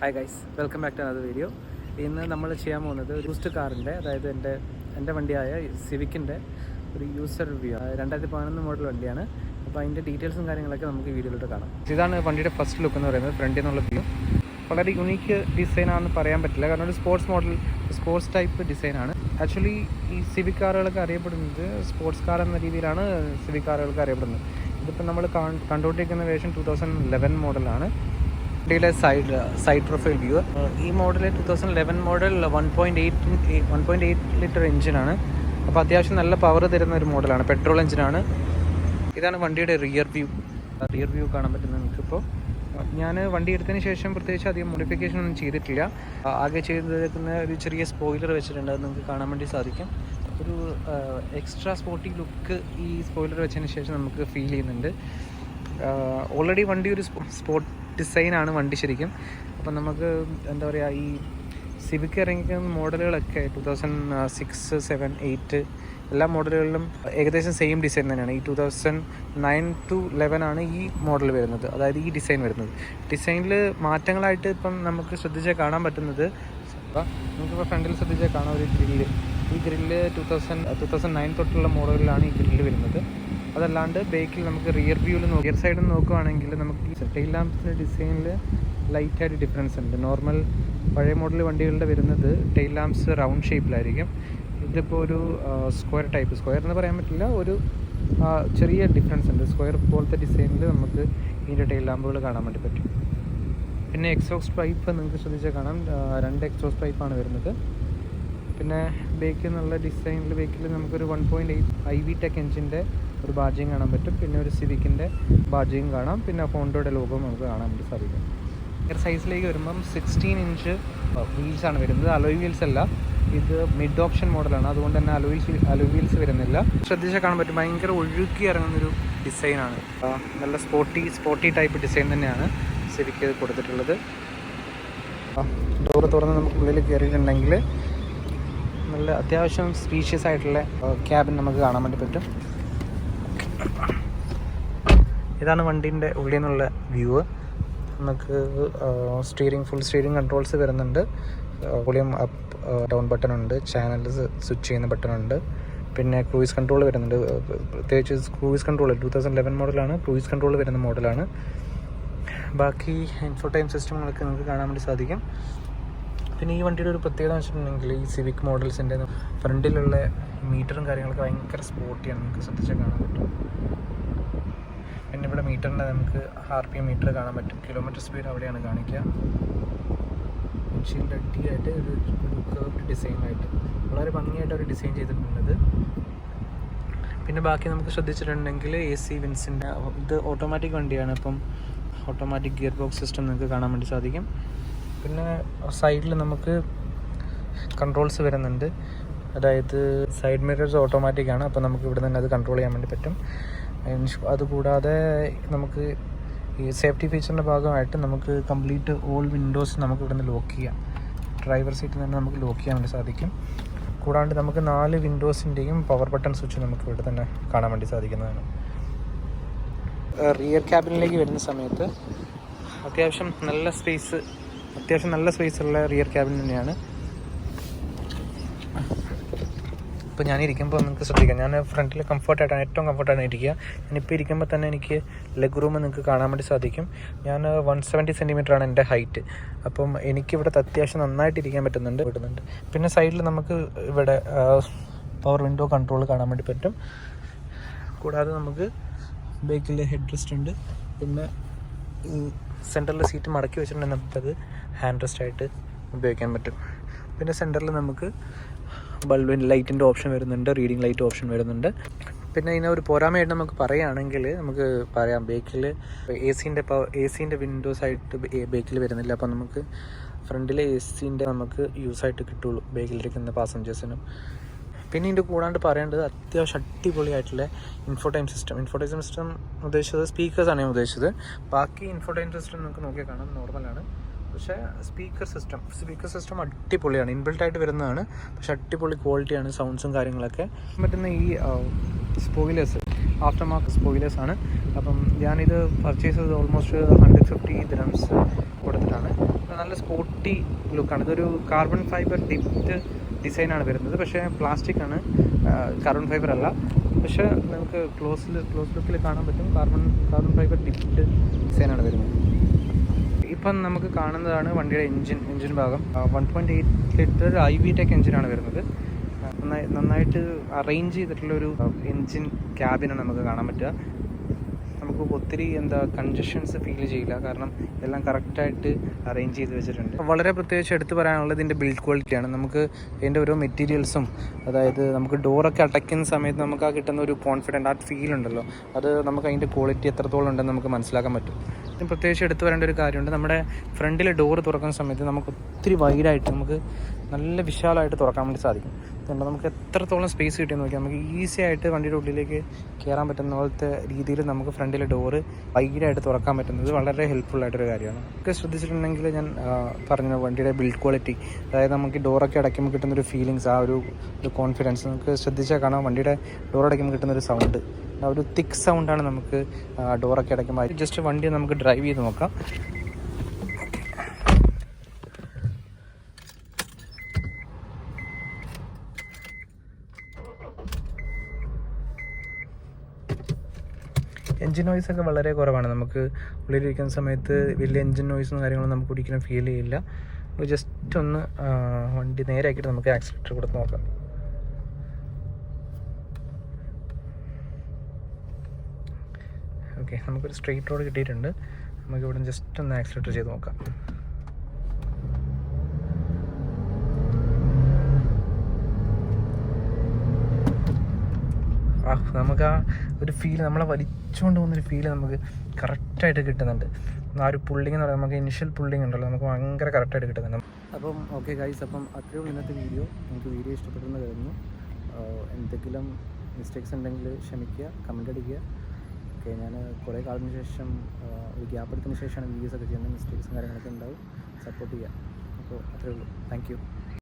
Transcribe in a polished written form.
Hi guys, welcome back to another video. ഇന്ന് നമ്മൾ ചെയ്യാൻ പോകുന്നത് യൂസ്ഡ് കാറിൻ്റെ, അതായത് എൻ്റെ വണ്ടിയായ സിവിക്കിൻ്റെ ഒരു യൂസർ റിവ്യൂ. 2011 മോഡൽ വണ്ടിയാണ്. അപ്പോൾ അതിൻ്റെ ഡീറ്റെയിൽസും കാര്യങ്ങളൊക്കെ നമുക്ക് ഈ വീഡിയോയിലോട്ട് കാണാം. ഇതാണ് വണ്ടിയുടെ ഫസ്റ്റ് ലുക്ക് എന്ന് പറയുന്നത്, ഫ്രണ്ടിൽ നിന്നുള്ള വ്യൂ. വളരെ യുണീക്ക് ഡിസൈനാണെന്ന് പറയാൻ പറ്റില്ല, കാരണം ഒരു സ്പോർട്സ് ടൈപ്പ് ഡിസൈനാണ്. ആക്ച്വലി ഈ സിവിക് കാറുകളൊക്കെ അറിയപ്പെടുന്നത് സ്പോർട്സ് കാർ എന്ന രീതിയിലാണ് സിവിക് കാറുകളൊക്കെ അറിയപ്പെടുന്നത്. ഇതിപ്പോൾ നമ്മൾ കണ്ടുകൊണ്ടിരിക്കുന്ന വേർഷൻ 2011 മോഡലാണ്. വണ്ടിയുടെ സൈഡ് പ്രൊഫൈൽ വ്യൂ. ഈ മോഡൽ 2011 മോഡൽ 1.8 ലിറ്റർ എഞ്ചിനാണ്. അപ്പോൾ അത്യാവശ്യം നല്ല പവർ തരുന്ന ഒരു മോഡലാണ്, പെട്രോൾ എഞ്ചിനാണ്. ഇതാണ് വണ്ടിയുടെ റിയർ വ്യൂ കാണാൻ പറ്റുന്നത് നിങ്ങൾക്കിപ്പോൾ. ഞാൻ വണ്ടി എടുത്തതിന് ശേഷം പ്രത്യേകിച്ച് അധികം മോഡിഫിക്കേഷൻ ഒന്നും ചെയ്തിട്ടില്ല. ആകെ ചെയ്തിരിക്കുന്ന ഒരു ചെറിയ സ്പോയിലർ വെച്ചിട്ടുണ്ട്, അത് നിങ്ങൾക്ക് കാണാൻ വേണ്ടി സാധിക്കും. ഒരു എക്സ്ട്രാ സ്പോർട്ടി ലുക്ക് ഈ സ്പോയിലർ വെച്ചതിന് ശേഷം നമുക്ക് ഫീൽ ചെയ്യുന്നുണ്ട്. ഓൾറെഡി വണ്ടി ഒരു സ്പോർട്ട് ഡിസൈനാണ് വണ്ടി ശരിക്കും. അപ്പം നമുക്ക് എന്താ പറയുക, ഈ സിവിക്ക് ഇറങ്ങിക്കുന്ന മോഡലുകളൊക്കെ 2006, 7, 8 എല്ലാ മോഡലുകളിലും ഏകദേശം സെയിം ഡിസൈൻ തന്നെയാണ്. ഈ 2009 to 11 ആണ് ഈ മോഡൽ വരുന്നത്, അതായത് ഈ ഡിസൈൻ വരുന്നത്. ഡിസൈനിൽ മാറ്റങ്ങളായിട്ട് ഇപ്പം നമുക്ക് ശ്രദ്ധിച്ചാൽ കാണാൻ പറ്റുന്നത്, നമുക്കിപ്പോൾ ഫ്രണ്ടിൽ ശ്രദ്ധിച്ചാൽ കാണാം ഒരു ഗ്രില്ല്. ഈ ഗ്രില്ല് 2009 തൊട്ടുള്ള മോഡലിലാണ് ഈ ഗ്രില്ല് വരുന്നത്. അതല്ലാണ്ട് ബേക്കിൽ നമുക്ക് റിയർ സൈഡിൽ നോക്കുകയാണെങ്കിൽ നമുക്ക് ഈ ടെയിൽ ലാംപ്സിൻ്റെ ഡിസൈനിൽ ലൈറ്റായിട്ട് ഡിഫറൻസ് ഉണ്ട്. നോർമൽ പഴയ മോഡൽ വണ്ടികളുടെ വരുന്നത് ടെയിൽ ലാംപ്സ് റൗണ്ട് ഷേപ്പിലായിരിക്കും. ഇതിപ്പോൾ ഒരു സ്ക്വയർ എന്ന് പറയാൻ പറ്റില്ല, ഒരു ചെറിയ ഡിഫറൻസ് ഉണ്ട്. സ്ക്വയർ പോലത്തെ ഡിസൈനിൽ നമുക്ക് ഇതിൻ്റെ ടെയിൽ ലാമ്പുകൾ കാണാൻ വേണ്ടി പറ്റും. പിന്നെ എക്സോസ്റ്റ് പൈപ്പ് നിങ്ങൾക്ക് ശ്രദ്ധിച്ചാൽ കാണാം, 2 എക്സോസ്റ്റ് പൈപ്പാണ് വരുന്നത്. പിന്നെ ബേക്കിൽ നിന്നുള്ള ഡിസൈനിൽ ബേക്കിൽ നമുക്കൊരു 1.8 IV ടെക് എഞ്ചിൻ്റെ ഒരു ബാഡ്ജിങ് കാണാൻ പറ്റും. പിന്നെ ഒരു സിവിക്കിൻ്റെ ബാഡ്ജിങ് കാണാം. പിന്നെ ഹോണ്ടയുടെ ലോഗോ നമുക്ക് കാണാൻ വേണ്ടി സാധിക്കും. സൈസിലേക്ക് വരുമ്പം 16 ഇഞ്ച് വീൽസാണ് വരുന്നത്. അലോയ് വീൽസ് അല്ല, ഇത് മിഡ് ഓപ്ഷൻ മോഡലാണ്, അതുകൊണ്ട് തന്നെ അലോയ് വീൽസ് വരുന്നില്ല. ശ്രദ്ധിച്ചാൽ കാണാൻ പറ്റും, ഭയങ്കര ഒഴുക്കി ഇറങ്ങുന്നൊരു ഡിസൈനാണ്. നല്ല സ്പോർട്ടി ടൈപ്പ് ഡിസൈൻ തന്നെയാണ് സിവിക്ക് കൊടുത്തിട്ടുള്ളത്. ഡോറ് തുറന്ന് നമുക്ക് ഉള്ളിൽ കയറിയിട്ടുണ്ടെങ്കിൽ നല്ല അത്യാവശ്യം സ്പീഷ്യസ് ആയിട്ടുള്ള ക്യാബിൻ നമുക്ക് കാണാൻ വേണ്ടി പറ്റും. ഇതാണ് വണ്ടീൻ്റെ ഉള്ളിൽ നിന്നുള്ള വ്യൂ. നമുക്ക് ഫുൾ സ്റ്റിയറിംഗ് കൺട്രോൾസ് വരുന്നുണ്ട്. വോളിയം അപ്പ് ഡൗൺ ബട്ടൺ ഉണ്ട്, ചാനൽസ് സ്വിച്ച് ചെയ്യുന്ന ബട്ടൺ ഉണ്ട്. പിന്നെ ക്രൂയിസ് കൺട്രോൾ വരുന്നുണ്ട്. പ്രത്യേകിച്ച് ക്രൂയിസ് കൺട്രോൾ 2011 മോഡലാണ്, ക്രൂയിസ് കൺട്രോൾ വരുന്ന മോഡലാണ്. ബാക്കി ഇൻഫോടൈം സിസ്റ്റങ്ങളൊക്കെ നിങ്ങൾക്ക് കാണാൻ വേണ്ടി സാധിക്കും. പിന്നെ ഈ വണ്ടിയുടെ ഒരു പ്രത്യേകത എന്ന് വെച്ചിട്ടുണ്ടെങ്കിൽ ഈ സിവിക് മോഡൽസിൻ്റെ ഫ്രണ്ടിലുള്ള മീറ്ററും കാര്യങ്ങളൊക്കെ ഭയങ്കര സ്പോർട്ടിയാണ്, നമുക്ക് ശ്രദ്ധിച്ചാൽ കാണാൻ പറ്റും. പിന്നെ ഇവിടെ മീറ്ററിൻ്റെ നമുക്ക് RPM മീറ്റർ കാണാൻ പറ്റും. കിലോമീറ്റർ സ്പീഡ് അവിടെയാണ് കാണിക്കുക. മെഷീൻ്റെ അടിയായിട്ട് ഒരു കർവ്ഡ് ഡിസൈനായിട്ട് വളരെ ഭംഗിയായിട്ട് അവർ ഡിസൈൻ ചെയ്തിട്ടുള്ളത്. പിന്നെ ബാക്കി നമുക്ക് ശ്രദ്ധിച്ചിട്ടുണ്ടെങ്കിൽ AC വിൻസിൻ്റെ ഇത് ഓട്ടോമാറ്റിക് വണ്ടിയാണ്, അപ്പം ഓട്ടോമാറ്റിക് ഗിയർ ബോക്സ് സിസ്റ്റം നിങ്ങൾക്ക് കാണാൻ വേണ്ടി സാധിക്കും. പിന്നെ സൈഡിൽ നമുക്ക് കൺട്രോൾസ് വരുന്നുണ്ട്, അതായത് സൈഡ് മിറേഴ്സ് ഓട്ടോമാറ്റിക് ആണ്. അപ്പോൾ നമുക്ക് ഇവിടെ നിന്ന് അത് കൺട്രോൾ ചെയ്യാൻ വേണ്ടി പറ്റും. അതുകൂടാതെ നമുക്ക് ഈ സേഫ്റ്റി ഫീച്ചറിൻ്റെ ഭാഗമായിട്ട് നമുക്ക് കംപ്ലീറ്റ് ഓൾ വിൻഡോസ് നമുക്ക് ഇവിടെ നിന്ന് ലോക്ക് ചെയ്യാം. ഡ്രൈവർ സീറ്റിൽ നിന്ന് നമുക്ക് ലോക്ക് ചെയ്യാൻ വേണ്ടി സാധിക്കും. കൂടാണ്ട് നമുക്ക് 4 വിൻഡോസിൻ്റെയും പവർ ബട്ടൺ സ്വിച്ച് നമുക്ക് ഇവിടെ തന്നെ കാണാൻ വേണ്ടി സാധിക്കുന്നതാണ്. റിയർ ക്യാബിനിലേക്ക് വരുന്ന സമയത്ത് അത്യാവശ്യം നല്ല സ്പേസുള്ള റിയർ ക്യാബിൻ തന്നെയാണ്. ഇപ്പോൾ ഞാനിരിക്കുമ്പോൾ നിങ്ങൾക്ക് ശ്രദ്ധിക്കാം, ഞാൻ ഫ്രണ്ടിൽ ഏറ്റവും കംഫർട്ടായിട്ടാണ് ഇരിക്കുക. ഞാനിപ്പോൾ ഇരിക്കുമ്പോൾ തന്നെ എനിക്ക് ലെഗ് റൂം നിങ്ങൾക്ക് കാണാൻ വേണ്ടി സാധിക്കും. ഞാൻ 170 സെൻറ്റിമീറ്ററാണ് എൻ്റെ ഹൈറ്റ്. അപ്പം എനിക്കിവിടെ അത്യാവശ്യം നന്നായിട്ട് ഇരിക്കാൻ പറ്റുന്നുണ്ട്. പിന്നെ സൈഡിൽ നമുക്ക് ഇവിടെ പവർ വിൻഡോ കൺട്രോൾ കാണാൻ വേണ്ടി പറ്റും. കൂടാതെ നമുക്ക് ബേക്കിൽ ഹെഡ് റെസ്റ്റ് ഉണ്ട്. പിന്നെ സെൻറ്ററിൽ സീറ്റ് മടക്കി വെച്ചിട്ടുണ്ടെങ്കിൽ നമുക്കത് ഹാൻഡ് റെസ്റ്റ് ആയിട്ട് ഉപയോഗിക്കാൻ പറ്റും. പിന്നെ സെൻറ്ററിൽ നമുക്ക് ലൈറ്റിൻ്റെ ഓപ്ഷൻ വരുന്നുണ്ട്, റീഡിങ് ലൈറ്റ് ഓപ്ഷൻ വരുന്നുണ്ട്. പിന്നെ ഇതിനെ ഒരു പോരാമയായിട്ട് നമുക്ക് പറയുകയാണെങ്കിൽ നമുക്ക് പറയാം, ബേക്കിൽ AC വിൻഡോസ് ആയിട്ട് ബേക്കിൽ വരുന്നില്ല. അപ്പം നമുക്ക് ഫ്രണ്ടിലെ AC നമുക്ക് യൂസായിട്ട് കിട്ടുള്ളൂ ബേക്കിലിരിക്കുന്ന പാസഞ്ചേഴ്സിനും. പിന്നെ ഇതിൻ്റെ കൂടാണ്ട് പറയേണ്ടത് അത്യാവശ്യം അടിപൊളിയായിട്ടുള്ള ഇൻഫോടൈം സിസ്റ്റം ഉദ്ദേശിച്ചത് സ്പീക്കേഴ്സാണ് ഞാൻ ഉദ്ദേശിച്ചത്. ബാക്കി ഇൻഫോടൈം സിസ്റ്റം നമുക്ക് നോക്കിയാൽ കാണാം, നോർമലാണ്. പക്ഷേ സ്പീക്കർ സിസ്റ്റം അടിപൊളിയാണ്, ഇൻബിൽട്ടായിട്ട് വരുന്നതാണ്. പക്ഷെ അടിപൊളി ക്വാളിറ്റിയാണ് സൗണ്ട്സും കാര്യങ്ങളൊക്കെ. പറ്റുന്ന ഈ സ്പോയിലേഴ്സ് ആഫ്റ്റർ മാർക്ക് സ്പോയിലേഴ്സാണ്. അപ്പം ഞാനിത് പർച്ചേസ് ചെയ്തത് ഓൾമോസ്റ്റ് 150 ദിർഹംസ് കൊടുത്തിട്ടാണ്. നല്ല സ്പോർട്ടി ലുക്കാണ്. ഇതൊരു കാർബൺ ഫൈബർ ഡിപ്ഡ് ഡിസൈനാണ് വരുന്നത്. പക്ഷേ പ്ലാസ്റ്റിക് ആണ്, കാർബൺ ഫൈബർ അല്ല. പക്ഷേ നമുക്ക് ക്ലോസ് ലുക്കിൽ കാണാൻ പറ്റും കാർബൺ ഫൈബർ ഡിപ്ഡ് ഡിസൈനാണ് വരുന്നത്. ഇപ്പം നമുക്ക് കാണുന്നതാണ് വണ്ടിയുടെ എൻജിൻ ഭാഗം. 1.8 ലിറ്റർ IV-ടെക് എൻജിനാണ് വരുന്നത്. നന്നായിട്ട് അറേഞ്ച് ചെയ്തിട്ടുള്ളൊരു എൻജിൻ ക്യാബിനാണ് നമുക്ക് കാണാൻ പറ്റുക. നമുക്ക് ഒത്തിരി കൺജഷൻസ് ഫീൽ ചെയ്യില്ല, കാരണം എല്ലാം കറക്റ്റായിട്ട് അറേഞ്ച് ചെയ്ത് വെച്ചിട്ടുണ്ട്. വളരെ പ്രത്യേകിച്ച് എടുത്ത് പറയാനുള്ളത് ഇതിൻ്റെ ബിൽഡ് ക്വാളിറ്റിയാണ്. നമുക്ക് ഇതിൻ്റെ ഓരോ മെറ്റീരിയൽസും, അതായത് നമുക്ക് ഡോറൊക്കെ അടയ്ക്കുന്ന സമയത്ത് നമുക്ക് ആ കിട്ടുന്ന ഒരു കോൺഫിഡൻറ്റ്, ആ ഫീൽ ഉണ്ടല്ലോ, അത് നമുക്ക് അതിൻ്റെ ക്വാളിറ്റി എത്രത്തോളം ഉണ്ടെന്ന് നമുക്ക് മനസ്സിലാക്കാൻ പറ്റും. ഇതിന് പ്രത്യേകിച്ച് എടുത്ത് പറയേണ്ട ഒരു കാര്യമുണ്ട്. നമ്മുടെ ഫ്രണ്ടിലെ ഡോറ് തുറക്കുന്ന സമയത്ത് നമുക്ക് ഒത്തിരി വൈഡായിട്ട്, നമുക്ക് നല്ല വിശാലമായിട്ട് തുറക്കാൻ വേണ്ടി സാധിക്കും. അതുകൊണ്ട് നമുക്ക് എത്രത്തോളം സ്പേസ് കിട്ടിയെന്ന് നോക്കിയാൽ നമുക്ക് ഈസി ആയിട്ട് വണ്ടിയുടെ ഉള്ളിലേക്ക് കയറാൻ പറ്റുന്ന പോലത്തെ രീതിയിൽ നമുക്ക് ഫ്രണ്ടിലെ ഡോറ് വൈഡായിട്ട് തുറക്കാൻ പറ്റുന്നത് വളരെ ഹെൽപ്ഫുള്ളായിട്ടൊരു കാര്യമാണ്. ഒക്കെ ശ്രദ്ധിച്ചിട്ടുണ്ടെങ്കിൽ ഞാൻ പറഞ്ഞ വണ്ടിയുടെ ബിൽഡ് ക്വാളിറ്റി, അതായത് നമുക്ക് ഡോറൊക്കെ അടയ്ക്കുമ്പോൾ കിട്ടുന്നൊരു ഫീലിങ്സ്, ആ ഒരു കോൺഫിഡൻസ് നമുക്ക് ശ്രദ്ധിച്ചാൽ കാണാം. വണ്ടിയുടെ ഡോർ അടയ്ക്കുമ്പോൾ കിട്ടുന്നൊരു സൗണ്ട്, ആ ഒരു തിക്ക് സൗണ്ടാണ് നമുക്ക് ഡോറൊക്കെ അടയ്ക്കുമ്പോൾ. ജസ്റ്റ് വണ്ടി നമുക്ക് ഡ്രൈവ് ചെയ്ത് നോക്കാം. എൻജിൻ നോയ്സ് ഒക്കെ വളരെ കുറവാണ്. നമുക്ക് ഉള്ളിലിരിക്കുന്ന സമയത്ത് വലിയ എൻജിൻ നോയ്സും കാര്യങ്ങളും നമുക്ക് ഒരിക്കലും ഫീൽ ചെയ്യില്ല. ജസ്റ്റ് ഒന്ന് വണ്ടി നേരെ ആക്കിയിട്ട് നമുക്ക് ആക്സിലേറ്റർ കൊടുത്ത് നോക്കാം. ഓക്കെ, നമുക്കൊരു സ്ട്രെയിറ്റ് റോഡ് കിട്ടിയിട്ടുണ്ട്. നമുക്കിവിടെ ജസ്റ്റ് ഒന്ന് ആക്സിലേറ്റർ ചെയ്ത് നോക്കാം. നമുക്ക് ആ ഒരു ഫീൽ, നമ്മളെ വലിച്ചുകൊണ്ട് പോകുന്നൊരു ഫീൽ നമുക്ക് കറക്റ്റായിട്ട് കിട്ടുന്നുണ്ട്. ആ ഒരു പുള്ളിങ് എന്ന് പറയുന്നത്, നമുക്ക് ഇനിഷ്യൽ പുള്ളിങ് ഉണ്ടല്ലോ, നമുക്ക് ഭയങ്കര കറക്റ്റായിട്ട് കിട്ടുന്നുണ്ട്. അപ്പം ഓക്കെ ഗൈസ്, അപ്പം അത്രയും ഇന്നത്തെ വീഡിയോ. നിങ്ങൾക്ക് വീഡിയോ ഇഷ്ടപ്പെട്ടെന്ന് കരുതുന്നു. എന്തെങ്കിലും മിസ്റ്റേക്സ് ഉണ്ടെങ്കിൽ ക്ഷമിക്കുക, കമൻ്റ് അടിക്കുക. ഓക്കെ, ഞാൻ കുറേ കാലത്തിന് ശേഷം, ഒരു ഗ്യാപ്പ് എടുത്തതിന് ശേഷമാണ് വീഡിയോസൊക്കെ ചെയ്യുന്നത്. മിസ്റ്റേക്സും കാര്യങ്ങളൊക്കെ ഉണ്ടാവും, സപ്പോർട്ട് ചെയ്യുക. അപ്പോൾ അത്രയേ ഉള്ളൂ. Thank you.